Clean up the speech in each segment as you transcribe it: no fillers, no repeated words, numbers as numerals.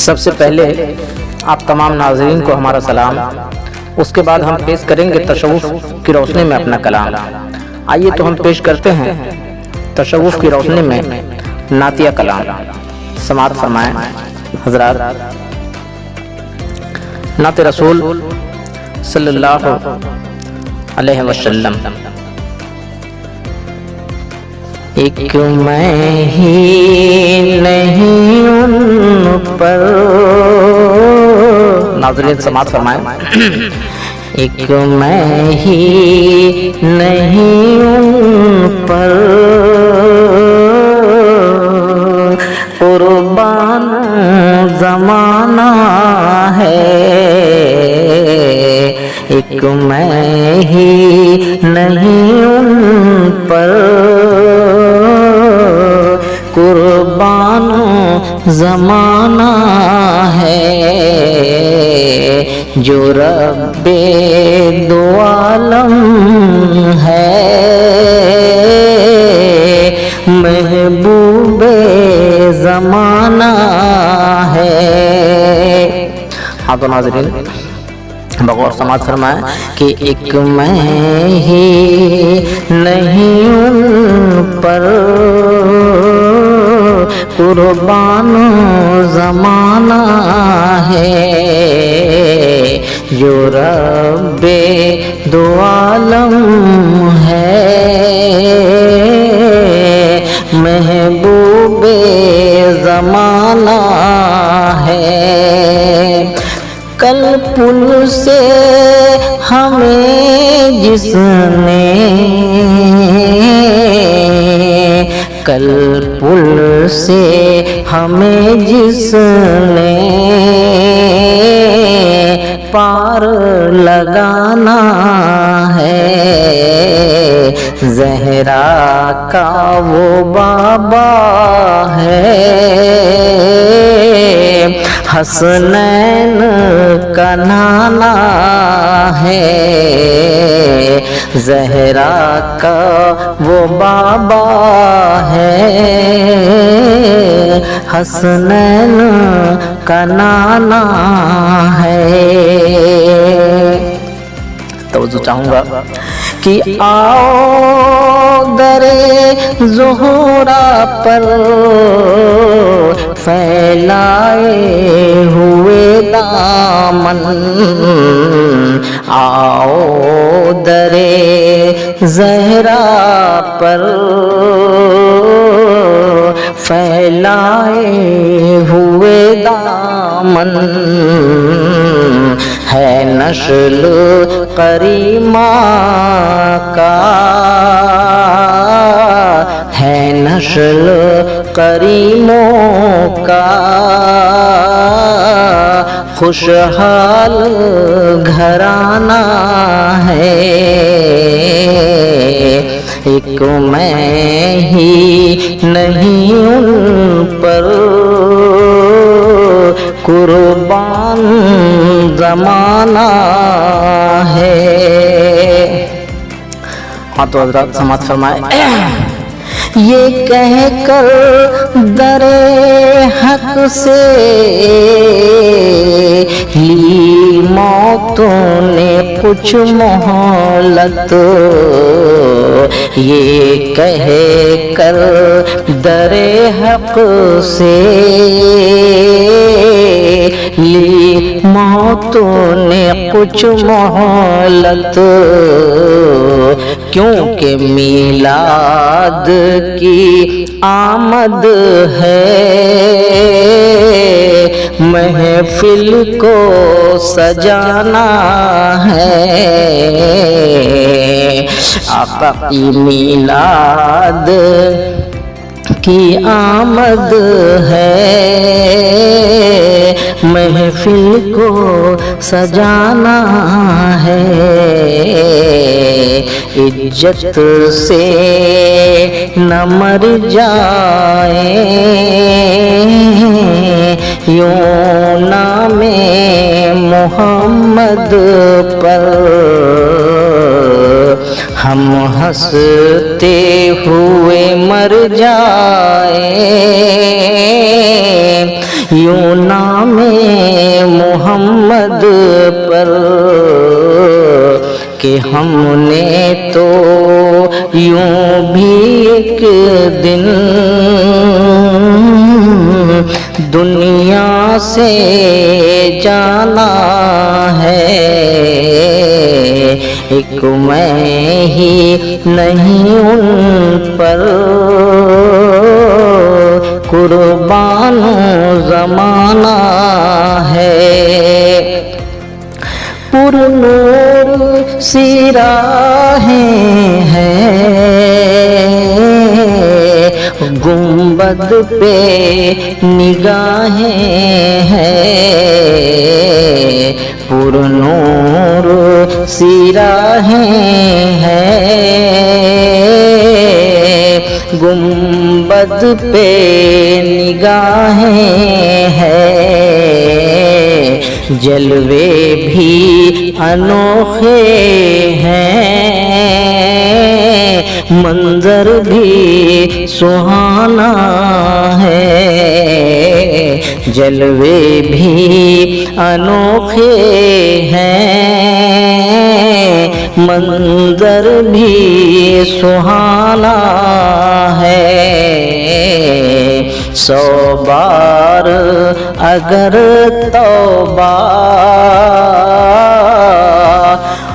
سب سے پہلے آپ تمام ناظرین کو ہمارا سلام، اس کے بعد ہم پیش کریں گے تصوف کی روشنی میں اپنا کلام۔ آئیے تو ہم پیش کرتے ہیں تصوف کی روشنی میں نعتیہ کلام۔ سماعت فرمائیں حضرات۔ نعت رسول صلی اللہ علیہ وسلم۔ ایک میں ہی نہیں ان پر، ناظرین سماعت فرمائیں۔ ایک میں ہی نہیں ان پر، قربان زمانہ ہے۔ ایک میں ہی نہیں ان پر، قربان زمانہ ہے۔ جو رب دو عالم ہے، محبوب زمانہ ہے۔ ہاں تو ناظرین بغور سماعت فرمائیں کہ ایک میں ہی نہیں ان پر، قربان زمانہ ہے۔ جو رب دو عالم ہے، محبوب زمانہ ہے۔ کل پل سے ہمیں جس نے، کل پل سے ہمیں جس نے پار لگانا ہے، زہرا کا وہ بابا ہے، حسنین کا نانا ہے۔ زہرا کا وہ بابا ہے، حسنین کا نانا ہے۔ توجہ چاہوں گا کہ آؤ درے زہرا پر پھیلائے ہوئے دامن، آؤ درے زہرا پر پھیلائے ہوئے دامن، ہے نسل کریمہ کا، ہے نسل کریموں کا، خوشحال گھرانہ ہے۔ ایک میں ہی نہیں ان پر، قربان زمانہ ہے۔ ہاں تو حضرات سماعت فرمائے۔ یہ کہہ کر در حق سے لی موتوں نے کچھ مہلت، یہ کہہ کر در حق سے لی موتوں نے کچھ مہلت، کیونکہ میلاد کی آمد ہے، محفل کو سجانا ہے۔ آقا کی میلاد کی آمد ہے، محفل کو سجانا ہے۔ عزت سے نہ مر جائیں یوں نام محمد پر، ہم ہنستے ہوئے مر جائیں یوں نام محمد پر کہ ہم نے تو یوں بھی ایک دن دنیا سے جانا ہے، ایک میں ہی نہیں ان پر قربان زمانہ ہے۔ پر نور سی راہیں ہیں، گنبد پہ نگاہیں ہیں، پر نور سی راہیں ہیں، گنبد پہ نگاہیں ہیں، جلوے بھی انوکھے ہیں، منظر بھی سہانا ہے، جلوے بھی انوکھے ہیں، منظر بھی سہانا ہے۔ 100 بار اگر توبہ،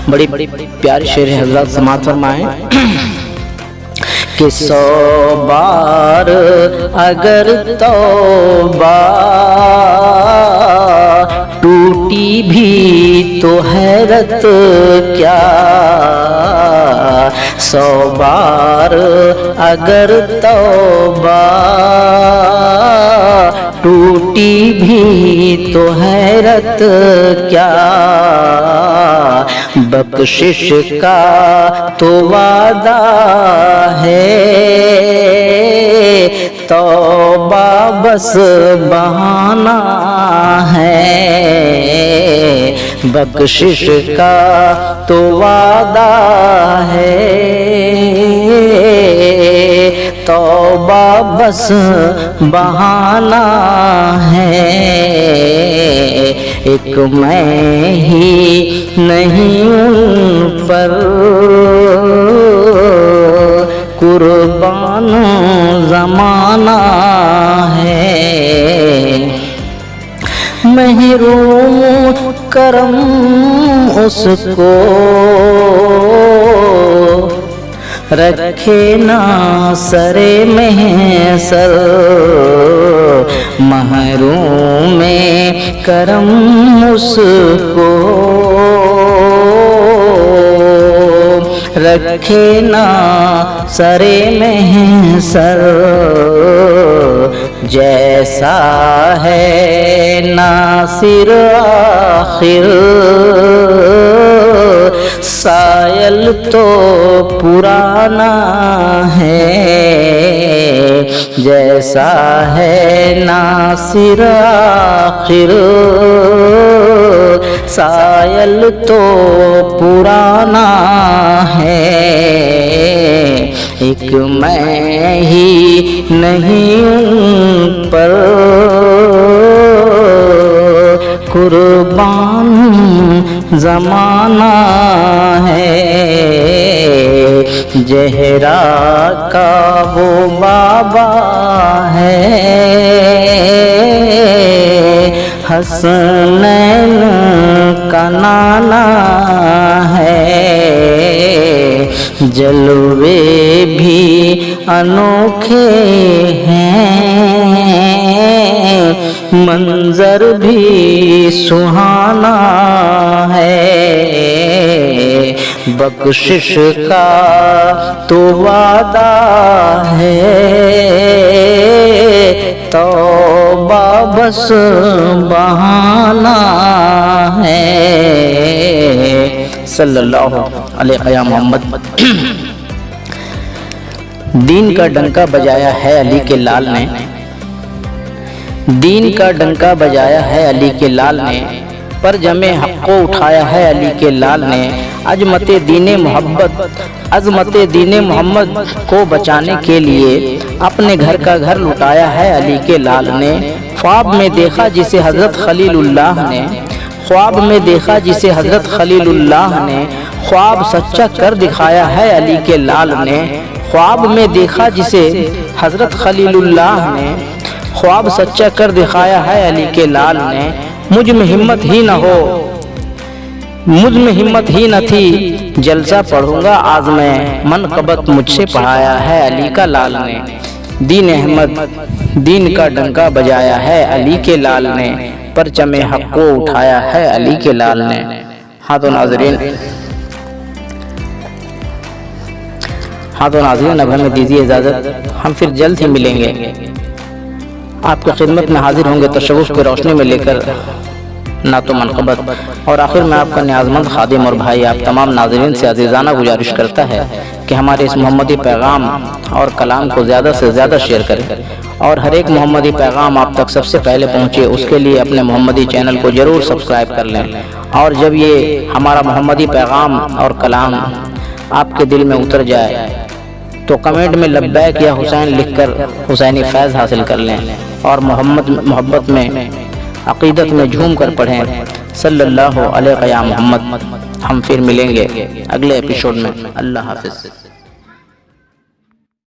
بڑی پیاری شعر ہے، حضرات سماعت فرمائیں کہ 100 بار اگر توبہ ٹوٹی بھی تو حیرت کیا، 100 بار اگر توبہ ٹوٹی بھی تو حیرت کیا، بخشش کا تو وعدہ ہے، توبہ بس بہانہ ہے، بخشش کا تو وعدہ ہے، توبہ بس بہانہ ہے، ایک میں ہی نہیں ان پر قربان زمانہ ہے، محروم کرم اس کو رکھے نہ سرے محشر، محروم کرم اس کو رکھے نہ سرے محشر، جیسا ہے ناصر آخر سائل تو پرانا ہے، جیسا ہے ناصر آخر سائل تو پرانا ہے، ایک میں ہی نہیں ان پر قربان زمانہ ہے، زہرا کا وہ بابا ہے، حسنین کا نانا ہے، جلوے بھی انوکھے ہیں، منظر بھی سہانا ہے، بخشش کا تو وعدہ ہے، توبہ بس بہانہ ہے۔ صلی اللہ علیہ یا محمد۔ دین کا ڈنکا بجایا ہے علی کے لال نے، دین کا ڈنکا بجایا ہے علی کے لال نے، پر جمے حق کو اٹھایا ہے علی کے لال نے، عظمت دین محمد کو بچانے کے لیے اپنے گھر کا گھر لٹایا ہے علی کے لال نے۔ خواب میں دیکھا جسے حضرت خلیل اللہ نے، خواب میں دیکھا جسے حضرت خلیل اللہ نے، خواب سچا کر دکھایا ہے علی کے لال نے۔ خواب میں دیکھا جسے حضرت خلیل اللہ نے، خواب سچا کر دکھایا ہے علی کے لال نے۔ مجھ میں ہمت ہی نہ تھی، جلسہ پڑھوں گا آج میں، منقبت مجھ سے پڑھایا ہے علی کا لال نے۔ دین احمد دین کا ڈنکا بجایا ہے علی کے لال نے، پرچم حق کو اٹھایا ہے علی کے لال نے۔ ہاں تو ناظرین اب ہمیں دیجیے اجازت، ہم پھر جلد ہی ملیں گے، آپ کی خدمت میں حاضر ہوں گے تصوف کی روشنی میں لے کر نعت و منقبت۔ اور آخر میں آپ کا نیازمند خادم اور بھائی آپ تمام ناظرین سے عزیزانہ گزارش کرتا ہے کہ ہمارے اس محمدی پیغام اور کلام کو زیادہ سے زیادہ شیئر کریں، اور ہر ایک محمدی پیغام آپ تک سب سے پہلے پہنچے اس کے لیے اپنے محمدی چینل کو ضرور سبسکرائب کر لیں۔ اور جب یہ ہمارا محمدی پیغام اور کلام آپ کے دل میں اتر جائے تو کمنٹ میں لبیک یا حسین لکھ کر حسینی فیض حاصل کر لیں، اور محبت میں عقیدت میں جھوم کر پڑھیں صلی اللہ علیہ یا محمد۔ ہم پھر ملیں گے اگلے ایپیسوڈ میں۔ اللہ حافظ۔